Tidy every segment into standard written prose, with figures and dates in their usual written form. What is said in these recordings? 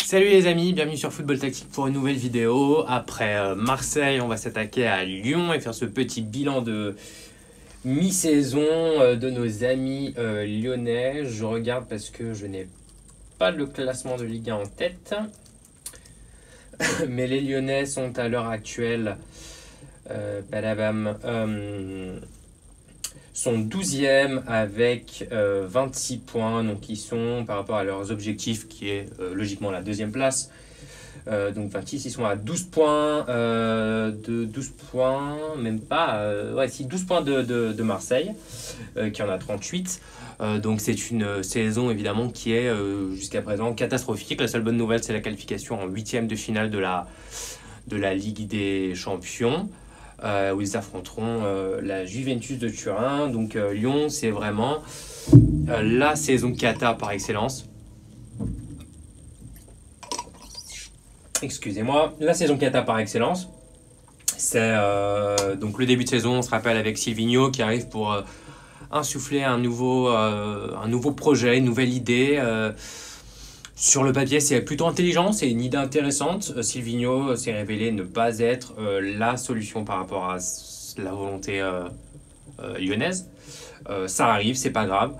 Salut les amis, bienvenue sur Football Tactique pour une nouvelle vidéo. Après Marseille, on va s'attaquer à Lyon et faire ce petit bilan de mi-saison de nos amis lyonnais. Je regarde parce que je n'ai pas le classement de Ligue 1 en tête. Mais les Lyonnais sont à l'heure actuelle sont 12e avec 26 points. Donc ils sont par rapport à leurs objectifs qui est logiquement la deuxième place. Donc 26, ils sont à 12 points, 12 points, même pas, 12 points de Marseille, qui en a 38. Donc c'est une saison évidemment qui est jusqu'à présent catastrophique. La seule bonne nouvelle, c'est la qualification en 8e de finale de la Ligue des Champions, où ils affronteront la Juventus de Turin. Donc Lyon, c'est vraiment la saison cata par excellence. Excusez-moi, la saison cata par excellence. C'est donc le début de saison, on se rappelle, avec Silvinho qui arrive pour insuffler un nouveau projet, une nouvelle idée. Sur le papier, c'est plutôt intelligent, c'est une idée intéressante. Silvinho s'est révélé ne pas être la solution par rapport à la volonté lyonnaise. Ça arrive, c'est pas grave.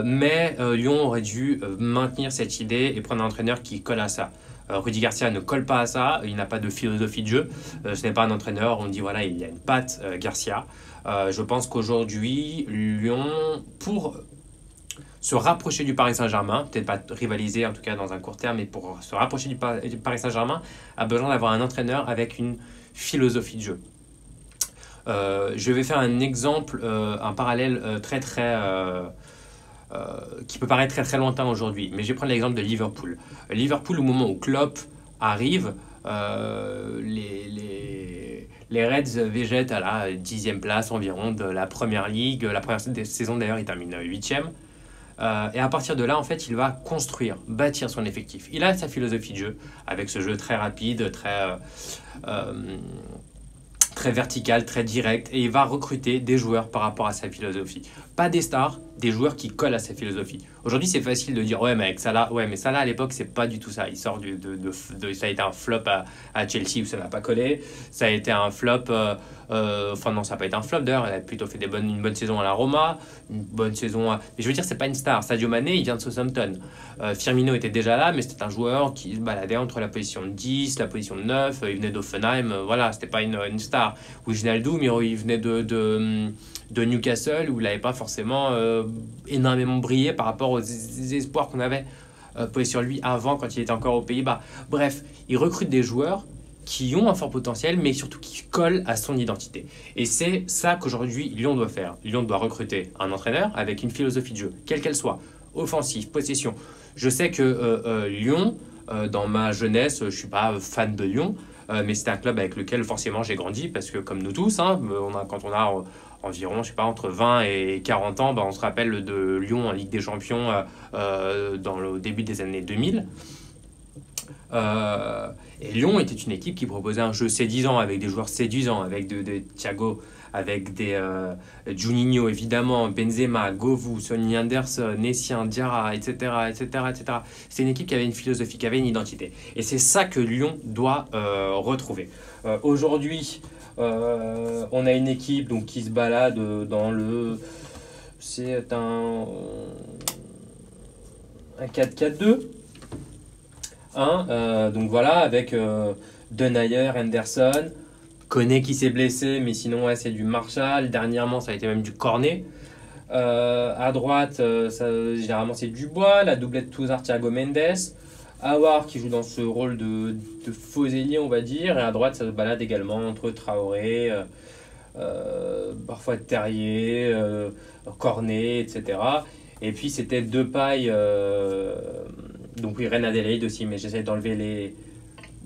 Mais Lyon aurait dû maintenir cette idée et prendre un entraîneur qui colle à ça. Rudy Garcia ne colle pas à ça, il n'a pas de philosophie de jeu. Ce n'est pas un entraîneur, on dit voilà, il y a une patte Garcia. Je pense qu'aujourd'hui, Lyon, pour se rapprocher du Paris Saint-Germain, peut-être pas rivaliser en tout cas dans un court terme, mais pour se rapprocher du Paris Saint-Germain, a besoin d'avoir un entraîneur avec une philosophie de jeu. Je vais faire un exemple, un parallèle qui peut paraître très très lointain aujourd'hui, mais je vais prendre l'exemple de Liverpool. Liverpool, au moment où Klopp arrive, les Reds végètent à la 10e place environ de la Première Ligue. La première saison d'ailleurs, il termine 8e. Et à partir de là, en fait, il va construire, bâtir son effectif. Il a sa philosophie de jeu, avec ce jeu très rapide, très vertical, très direct, et il va recruter des joueurs par rapport à sa philosophie. Pas des stars, des joueurs qui collent à sa philosophie. Aujourd'hui, c'est facile de dire ouais, mais avec Salah, mais Salah à l'époque, c'est pas du tout ça. Il sort ça a été un flop à Chelsea où ça n'a pas collé. Ça a été un flop. Non, ça n'a pas été un flop d'ailleurs. Elle a plutôt fait une bonne saison à la Roma, une bonne saison. Mais je veux dire, c'est pas une star. Sadio Mané, il vient de Southampton. Firmino était déjà là, mais c'était un joueur qui se baladait entre la position de 10, la position de 9. Il venait d'Hoffenheim. Voilà, c'était pas une star. Wijnaldum, il venait de Newcastle où il n'avait pas forcément énormément brillé par rapport aux espoirs qu'on avait posés sur lui avant quand il était encore aux Pays-Bas. Bref, il recrute des joueurs qui ont un fort potentiel mais surtout qui collent à son identité. Et c'est ça qu'aujourd'hui Lyon doit faire. Lyon doit recruter un entraîneur avec une philosophie de jeu, quelle qu'elle soit, offensive, possession. Je sais que Lyon, dans ma jeunesse, je ne suis pas fan de Lyon, mais c'est un club avec lequel forcément j'ai grandi parce que comme nous tous, quand on a environ, je sais pas, entre 20 et 40 ans, on se rappelle de Lyon en Ligue des Champions dans le début des années 2000. Et Lyon était une équipe qui proposait un jeu séduisant avec des joueurs séduisants, avec de Thiago, avec des Juninho évidemment, Benzema, Govou, Sonny Anderson, Nessien, Diarra, etc. C'est une équipe qui avait une philosophie, qui avait une identité. Et c'est ça que Lyon doit retrouver. Aujourd'hui, on a une équipe donc, qui se balade dans le... C'est un 4-4-2. Donc voilà, avec Denayer, Henderson, Koné qui s'est blessé, mais sinon c'est du Martial. Dernièrement, ça a été même du Cornet. À droite, généralement c'est Dubois, la doublette Touzard-Thiago Mendes. Aouar qui joue dans ce rôle de faux ailier, on va dire. Et à droite, ça se balade également entre Traoré, parfois Terrier, Cornet, etc. Et puis c'était Depay, donc oui, Reine Adélaïde aussi, mais j'essaie d'enlever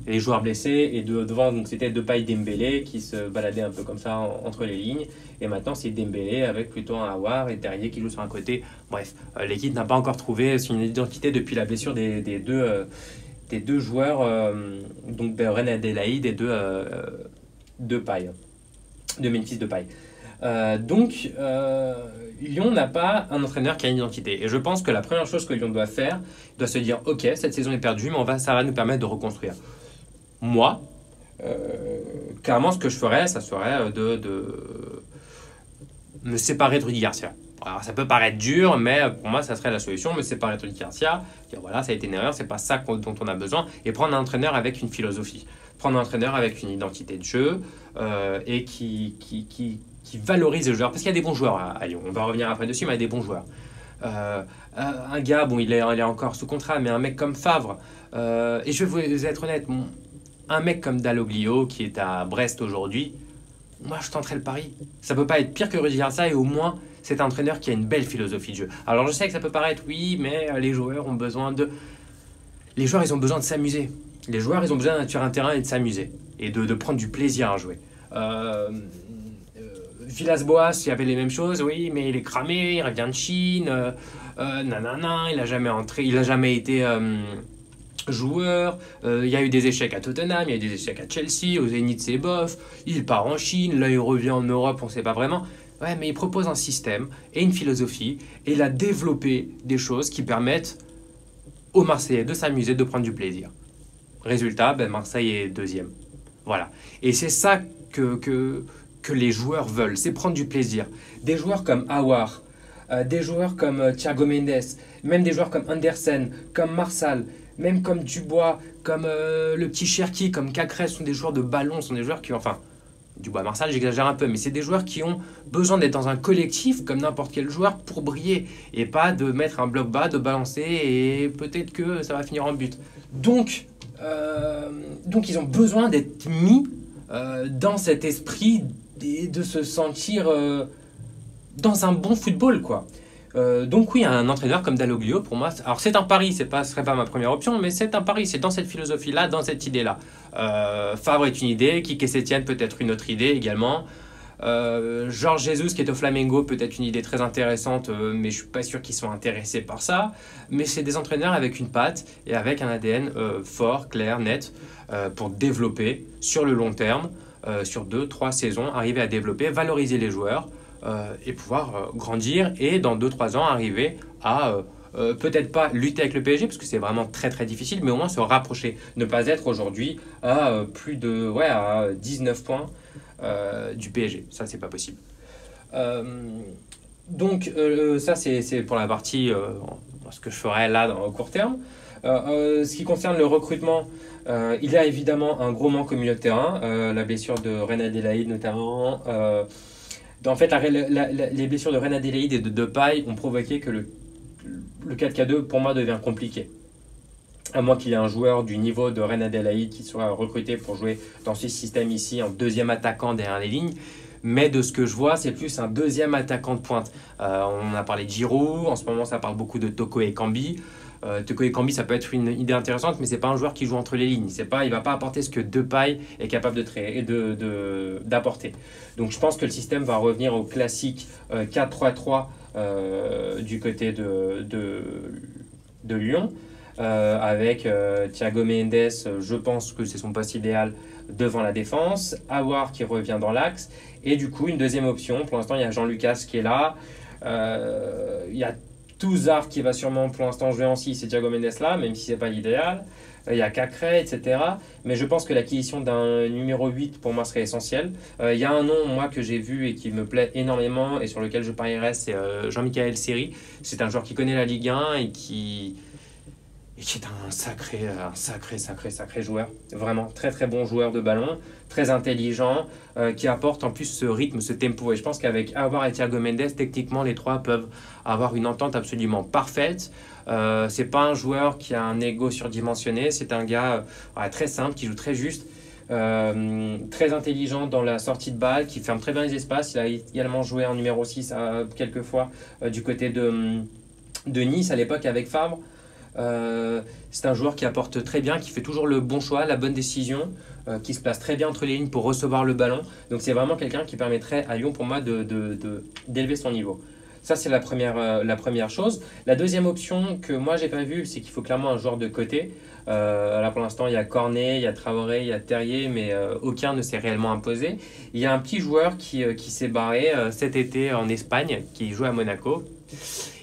les joueurs blessés. Et devant, donc c'était Depay, Dembélé qui se baladaient un peu comme ça entre les lignes. Et maintenant, c'est Dembélé avec plutôt un Aouar et Terrier qui joue sur un côté. Bref, l'équipe n'a pas encore trouvé son identité depuis la blessure des deux joueurs, donc Reine Adélaïde et de Memphis Depay. Lyon n'a pas un entraîneur qui a une identité. Et je pense que la première chose que Lyon doit faire, il doit se dire, ok, cette saison est perdue, mais ça va nous permettre de reconstruire. Moi, clairement, ce que je ferais, ça serait de me séparer de Rudy Garcia. Alors, ça peut paraître dur, mais pour moi, ça serait la solution, me séparer de Rudy Garcia, dire voilà, ça a été une erreur, c'est pas ça dont on a besoin, et prendre un entraîneur avec une philosophie, prendre un entraîneur avec une identité de jeu, et qui valorise les joueurs, parce qu'il y a des bons joueurs à Lyon, on va revenir après dessus, mais il y a des bons joueurs. Un gars, bon, il est encore sous contrat, mais un mec comme Favre, et je vais vous être honnête, un mec comme Dalloglio, qui est à Brest aujourd'hui, moi je tenterais le pari. Ça peut pas être pire que Rudy Garcia, et au moins c'est un entraîneur qui a une belle philosophie de jeu. Alors je sais que ça peut paraître, oui, mais les joueurs ont besoin de... Les joueurs, ils ont besoin de s'amuser. Les joueurs, ils ont besoin d'être sur un terrain et de s'amuser, et de prendre du plaisir à jouer. Villas-Boas, il y avait les mêmes choses, oui, mais il est cramé, il revient de Chine, nanana, il a jamais été joueur, il y a eu des échecs à Tottenham, il y a eu des échecs à Chelsea, au Zénith c'est bof, il part en Chine, là il revient en Europe, on ne sait pas vraiment. Ouais, mais il propose un système et une philosophie, et il a développé des choses qui permettent aux Marseillais de s'amuser, de prendre du plaisir. Résultat, Marseille est deuxième. Voilà. Et c'est ça que les joueurs veulent, c'est prendre du plaisir. Des joueurs comme Aouar, des joueurs comme Thiago Mendes, même des joueurs comme Andersen, comme Marsal, même comme Dubois, comme le petit Cherki, comme Cacrès, sont des joueurs de ballon, sont des joueurs qui... Enfin, Dubois, Marsal, j'exagère un peu, mais c'est des joueurs qui ont besoin d'être dans un collectif comme n'importe quel joueur pour briller, et pas de mettre un bloc bas, de balancer, et peut-être que ça va finir en but. Donc ils ont besoin d'être mis dans cet esprit et de se sentir dans un bon football, quoi. Donc oui, un entraîneur comme Dalloglio, pour moi, alors c'est un pari, ce serait pas ma première option, mais c'est un pari, c'est dans cette philosophie-là, dans cette idée-là. Favre est une idée, Quique Setién peut être une autre idée également. Jorge Jesus qui est au Flamengo peut être une idée très intéressante, mais je suis pas sûr qu'ils soient intéressés par ça. Mais c'est des entraîneurs avec une patte et avec un ADN fort, clair, net, pour développer sur le long terme, sur 2-3 saisons, arriver à développer, valoriser les joueurs, et pouvoir grandir, et dans 2-3 ans arriver à peut-être pas lutter avec le PSG parce que c'est vraiment très très difficile, mais au moins se rapprocher, ne pas être aujourd'hui à plus de à 19 points du PSG. Ça, c'est pas possible. Ça c'est pour la partie ce que je ferais là au court terme. Ce qui concerne le recrutement, il y a évidemment un gros manque au milieu de terrain, la blessure de Reine Adélaïde notamment. En fait, les blessures de Reine Adélaïde et de Depay ont provoqué que le 4-4-2 pour moi devient compliqué. À moins qu'il y ait un joueur du niveau de Reine Adélaïde qui soit recruté pour jouer dans ce système ici, en deuxième attaquant derrière les lignes. Mais de ce que je vois, c'est plus un deuxième attaquant de pointe. On a parlé de Giroud, en ce moment ça parle beaucoup de Toko Ekambi. Toko Ekambi, ça peut être une idée intéressante, mais c'est pas un joueur qui joue entre les lignes. Il va pas apporter ce que Depay est capable d'apporter. Donc je pense que le système va revenir au classique 4-3-3 du côté de Lyon, avec Thiago Mendes, je pense que c'est son poste idéal devant la défense, Aouar qui revient dans l'axe, et du coup une deuxième option. Pour l'instant, il y a Jean-Lucas qui est là, il y a Touzard qui va sûrement pour l'instant jouer en 6, c'est Thiago Mendes là, même si c'est pas l'idéal. Il y a Cacré, etc. Mais je pense que l'acquisition d'un numéro 8 pour moi serait essentielle. Il y a un nom, moi, que j'ai vu et qui me plaît énormément et sur lequel je parierais, c'est Jean-Michel Seri. C'est un joueur qui connaît la Ligue 1 et qui est un sacré joueur. Vraiment, très très bon joueur de ballon, très intelligent, qui apporte en plus ce rythme, ce tempo. Et je pense qu'avec Aouar et Thiago Mendes, techniquement, les trois peuvent avoir une entente absolument parfaite. C'est pas un joueur qui a un ego surdimensionné, c'est un gars très simple, qui joue très juste, très intelligent dans la sortie de balle, qui ferme très bien les espaces. Il a également joué en numéro 6 quelques fois du côté de Nice à l'époque avec Favre. C'est un joueur qui apporte très bien, qui fait toujours le bon choix, la bonne décision, qui se place très bien entre les lignes pour recevoir le ballon. Donc c'est vraiment quelqu'un qui permettrait à Lyon pour moi d'élever son niveau. Ça, c'est la première chose. La deuxième option que moi, j'ai pas vue, c'est qu'il faut clairement un joueur de côté. Là, pour l'instant, il y a Cornet, il y a Traoré, il y a Terrier, mais aucun ne s'est réellement imposé. Il y a un petit joueur qui s'est barré cet été en Espagne, qui joue à Monaco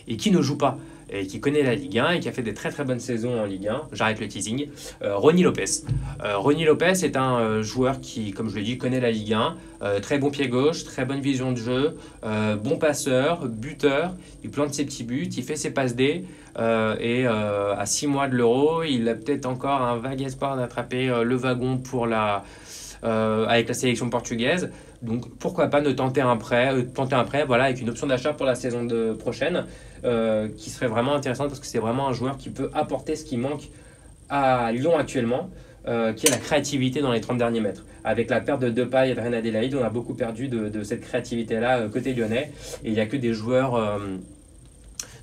et qui ne joue pas, et qui connaît la Ligue 1 et qui a fait des très très bonnes saisons en Ligue 1. J'arrête le teasing. Ronny Lopez. Ronny Lopez est un joueur qui, comme je l'ai dit, connaît la Ligue 1. Très bon pied gauche, très bonne vision de jeu, bon passeur, buteur. Il plante ses petits buts, il fait ses passes D. À 6 mois de l'Euro, il a peut-être encore un vague espoir d'attraper le wagon avec la sélection portugaise. Donc pourquoi pas ne tenter un prêt, voilà, avec une option d'achat pour la saison prochaine, qui serait vraiment intéressante parce que c'est vraiment un joueur qui peut apporter ce qui manque à Lyon actuellement, qui est la créativité dans les 30 derniers mètres. Avec la perte de Depay et de Reine Adélaïde, on a beaucoup perdu de cette créativité-là côté lyonnais, et il n'y a que des joueurs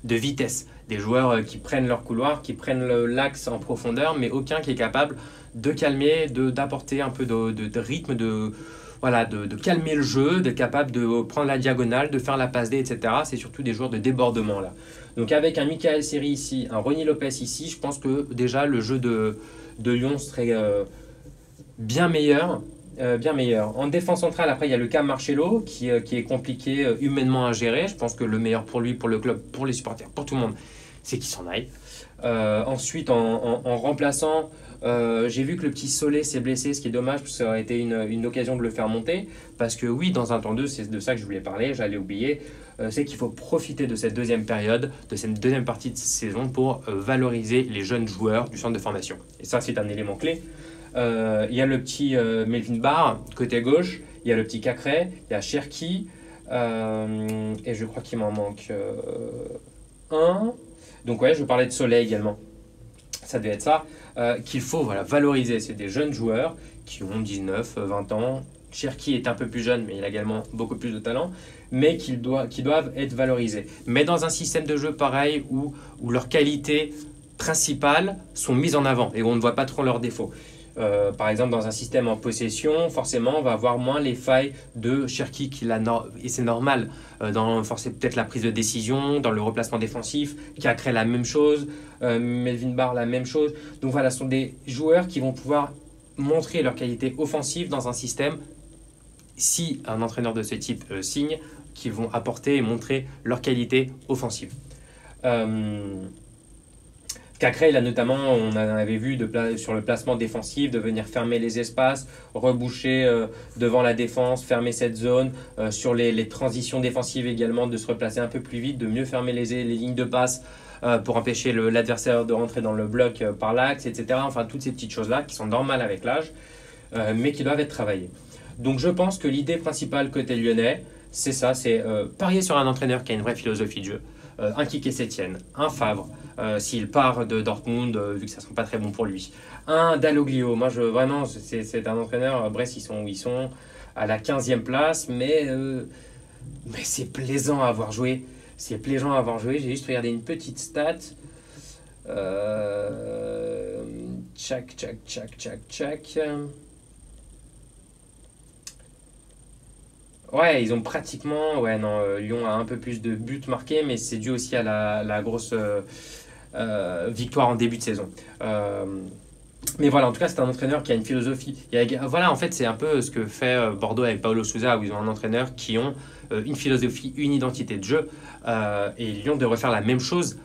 de vitesse, des joueurs qui prennent leur couloir, qui prennent l'axe en profondeur, mais aucun qui est capable de calmer, d'apporter un peu de rythme, voilà, de calmer le jeu, d'être capable de prendre la diagonale, de faire la passe D, etc. C'est surtout des joueurs de débordement là. Donc avec un Michael Seri ici, un Ronny Lopez ici, je pense que déjà le jeu de Lyon serait bien meilleur. En défense centrale, après, il y a le cas Marcelo qui est compliqué humainement à gérer. Je pense que le meilleur pour lui, pour le club, pour les supporters, pour tout le monde, c'est qu'il s'en aille. Ensuite, en remplaçant, j'ai vu que le petit Solé s'est blessé, ce qui est dommage parce que ça aurait été une occasion de le faire monter. Parce que oui, dans un temps 2, c'est de ça que je voulais parler, j'allais oublier. C'est qu'il faut profiter de cette deuxième période, de cette deuxième partie de saison pour valoriser les jeunes joueurs du centre de formation. Et ça, c'est un élément clé. Il y a le petit Melvin Barr, côté gauche. Il y a le petit Cacré, il y a Cherki. Et je crois qu'il m'en manque un. Donc ouais, je parlais de Soleil également. Ça devait être ça. Qu'il faut valoriser. C'est des jeunes joueurs qui ont 19, 20 ans. Cherki est un peu plus jeune, mais il a également beaucoup plus de talent, mais qui doivent être valorisés. Mais dans un système de jeu pareil où leurs qualités principales sont mises en avant et où on ne voit pas trop leurs défauts. Par exemple, dans un système en possession, forcément, on va avoir moins les failles de Cherki, et c'est normal, dans peut-être la prise de décision, dans le replacement défensif, qui a créé la même chose, Melvin Barr la même chose. Donc voilà, ce sont des joueurs qui vont pouvoir montrer leur qualité offensive dans un système, si un entraîneur de ce type signe, qui vont apporter et montrer leur qualité offensive. Cacré, il a notamment, on en avait vu sur le placement défensif, de venir fermer les espaces, reboucher devant la défense, fermer cette zone, sur les transitions défensives également, de se replacer un peu plus vite, de mieux fermer les lignes de passe pour empêcher l'adversaire de rentrer dans le bloc par l'axe, etc. Enfin, toutes ces petites choses-là qui sont normales avec l'âge, mais qui doivent être travaillées. Donc je pense que l'idée principale côté lyonnais, c'est ça, c'est parier sur un entraîneur qui a une vraie philosophie de jeu. Un Quique Sétienne, un Favre, s'il part de Dortmund, vu que ça ne sera pas très bon pour lui. Un Dalloglio, moi vraiment, c'est un entraîneur, Brest, ils sont à la 15e place, mais c'est plaisant à avoir joué. C'est plaisant à avoir joué, j'ai juste regardé une petite stat. Tchac. Ouais, ils ont pratiquement... Ouais, non, Lyon a un peu plus de buts marqués, mais c'est dû aussi à la grosse victoire en début de saison. Mais voilà, en tout cas, c'est un entraîneur qui a une philosophie. Voilà, en fait, c'est un peu ce que fait Bordeaux avec Paulo Sousa, où ils ont un entraîneur qui ont une philosophie, une identité de jeu. Et Lyon devrait faire la même chose.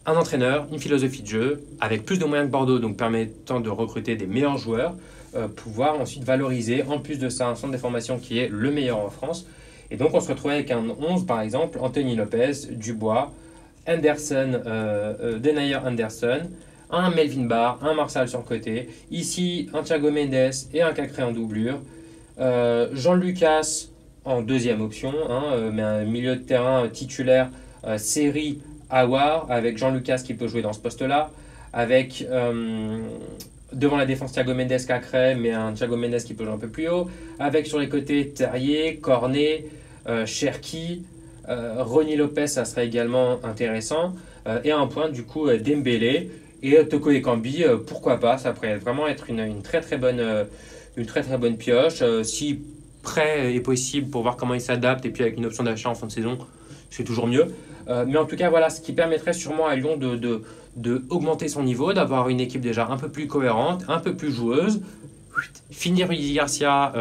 Un entraîneur, une philosophie de jeu, avec plus de moyens que Bordeaux, donc permettant de recruter des meilleurs joueurs, pouvoir ensuite valoriser, en plus de ça, un centre de formation qui est le meilleur en France. Et donc, on se retrouvait avec un 11, par exemple, Anthony Lopez, Dubois, Anderson, Denayer Anderson, un Melvin Barr, un Marsal sur le côté. Ici, un Thiago Mendes et un Cacré en doublure. Jean-Lucas en deuxième option, mais un milieu de terrain titulaire, Seri, Aouar, avec Jean-Lucas qui peut jouer dans ce poste-là, avec devant la défense Thiago Mendes, Cacré, mais un Thiago Mendes qui peut jouer un peu plus haut, avec sur les côtés Terrier, Cornet, Cherki, Ronny Lopez, ça serait également intéressant, et à un point du coup Dembélé et Toko Ekambi, pourquoi pas, ça pourrait vraiment être une très très bonne pioche, si prêt est possible pour voir comment il s'adapte, et puis avec une option d'achat en fin de saison, c'est toujours mieux. Mais en tout cas, voilà, ce qui permettrait sûrement à Lyon de augmenter son niveau, d'avoir une équipe déjà un peu plus cohérente, un peu plus joueuse. Finir Rudy Garcia,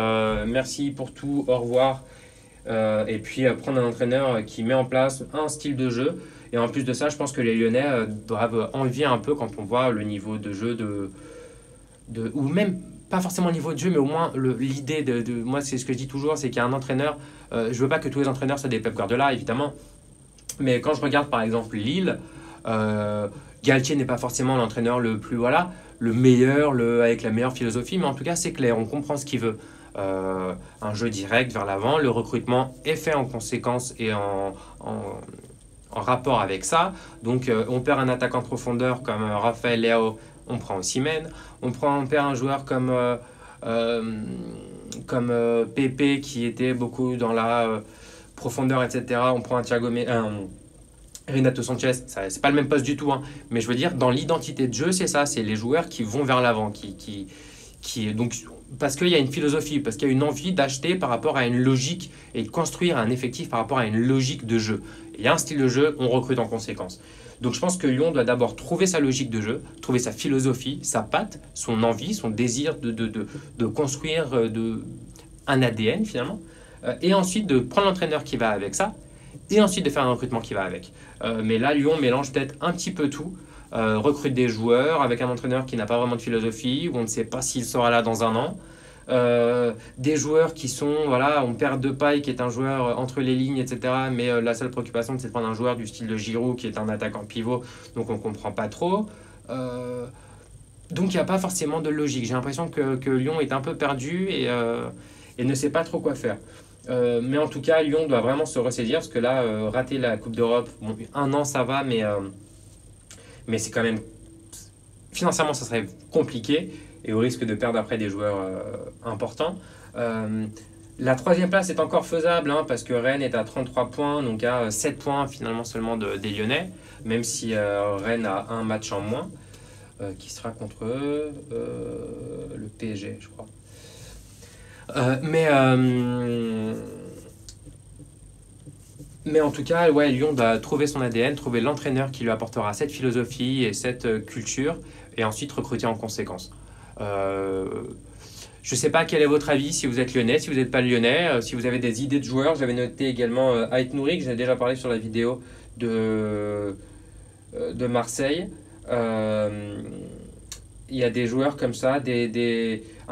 merci pour tout, au revoir. Et puis prendre un entraîneur qui met en place un style de jeu. Et en plus de ça, je pense que les Lyonnais doivent envier un peu quand on voit le niveau de jeu ou même pas forcément le niveau de jeu, mais au moins l'idée moi, c'est ce que je dis toujours, c'est qu'il y a un entraîneur. Je veux pas que tous les entraîneurs soient des Pep Guardiola, évidemment. Mais quand je regarde par exemple Lille, Galtier n'est pas forcément l'entraîneur le plus, voilà, le meilleur, avec la meilleure philosophie, mais en tout cas c'est clair, on comprend ce qu'il veut. Un jeu direct vers l'avant, le recrutement est fait en conséquence et en rapport avec ça. Donc on perd un attaquant de profondeur comme Raphaël Leao, on prend Osimhen. On perd un joueur comme Pepe qui était beaucoup dans la profondeur, etc. On prend un Renato Sanchez, c'est pas le même poste du tout, hein. Mais je veux dire, dans l'identité de jeu, c'est ça, c'est les joueurs qui vont vers l'avant, donc, parce qu'il y a une philosophie, parce qu'il y a une envie d'acheter par rapport à une logique et de construire un effectif par rapport à une logique de jeu. Il y a un style de jeu, on recrute en conséquence. Donc je pense que Lyon doit d'abord trouver sa logique de jeu, trouver sa philosophie, sa patte, son envie, son désir de construire un ADN finalement, et ensuite de prendre l'entraîneur qui va avec ça, et ensuite de faire un recrutement qui va avec. Mais là, Lyon mélange peut-être un petit peu tout, recrute des joueurs avec un entraîneur qui n'a pas vraiment de philosophie, où on ne sait pas s'il sera là dans un an. Des joueurs qui sont, voilà, on perd Depay qui est un joueur entre les lignes, etc. Mais la seule préoccupation, c'est de prendre un joueur du style de Giroud qui est un attaquant pivot, donc on ne comprend pas trop. Donc il n'y a pas forcément de logique. J'ai l'impression que Lyon est un peu perdu et ne sait pas trop quoi faire. Mais en tout cas, Lyon doit vraiment se ressaisir parce que là, rater la Coupe d'Europe, bon, un an ça va, mais c'est quand même financièrement ça serait compliqué et au risque de perdre après des joueurs importants. La troisième place est encore faisable hein, parce que Rennes est à 33 points, donc à 7 points finalement seulement des Lyonnais, même si Rennes a un match en moins qui sera contre le PSG, je crois. Mais en tout cas, ouais, Lyon doit trouver son ADN, trouver l'entraîneur qui lui apportera cette philosophie et cette culture, et ensuite recruter en conséquence. Je ne sais pas quel est votre avis, si vous êtes lyonnais, si vous n'êtes pas lyonnais, si vous avez des idées de joueurs. J'avais noté également Ait Nouri, que j'ai déjà parlé sur la vidéo de Marseille. Il y a des joueurs comme ça,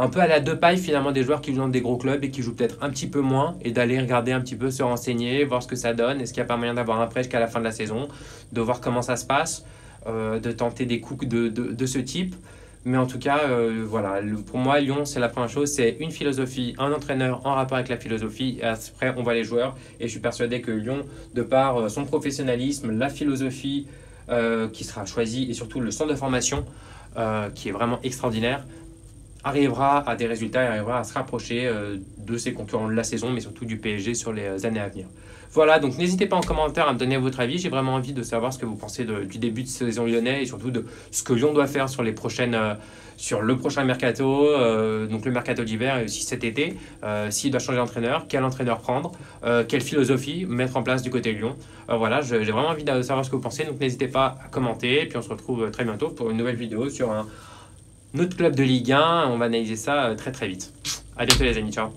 un peu à la Depay finalement, des joueurs qui jouent dans des gros clubs et qui jouent peut-être un petit peu moins, et d'aller regarder un petit peu, se renseigner, voir ce que ça donne, est-ce qu'il n'y a pas moyen d'avoir un prêt jusqu'à la fin de la saison, de voir comment ça se passe, de tenter des coups de ce type. Mais en tout cas, voilà, pour moi, Lyon, c'est la première chose, c'est une philosophie, un entraîneur en rapport avec la philosophie, et après, on voit les joueurs. Et je suis persuadé que Lyon, de par son professionnalisme, la philosophie qui sera choisie, et surtout le centre de formation, qui est vraiment extraordinaire, arrivera à des résultats et arrivera à se rapprocher de ses concurrents de la saison, mais surtout du PSG sur les années à venir. Voilà, donc n'hésitez pas en commentaire à me donner votre avis. J'ai vraiment envie de savoir ce que vous pensez du début de saison lyonnais et surtout de ce que Lyon doit faire sur sur le prochain mercato, donc le mercato d'hiver et aussi cet été. S'il doit changer d'entraîneur, quel entraîneur prendre, quelle philosophie mettre en place du côté Lyon. Voilà, j'ai vraiment envie de savoir ce que vous pensez, donc n'hésitez pas à commenter. Et puis on se retrouve très bientôt pour une nouvelle vidéo sur notre club de Ligue 1. On va analyser ça très très vite. À bientôt les amis, ciao.